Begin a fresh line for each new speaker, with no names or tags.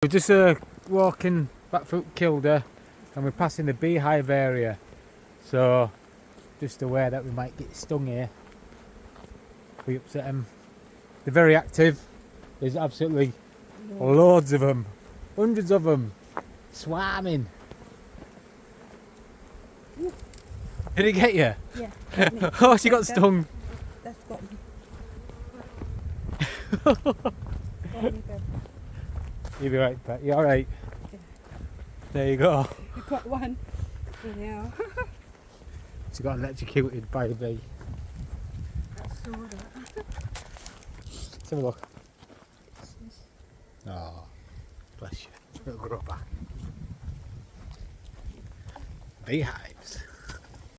We're just walking back through Kielder and we're passing the beehive area, so just aware that we might get stung here. We upset them. They're very active. There's absolutely loads of them, hundreds of them, swarming. Did it get you?
Yeah.
Oh, she got stung.
That's got me.
You'll be right, Pat. You alright?
Yeah.
There you go.
We got one. Yeah.
She got electrocuted by a bee.
I saw that.
Let's have a look. Oh, bless you. It'll grow back. BeeHives.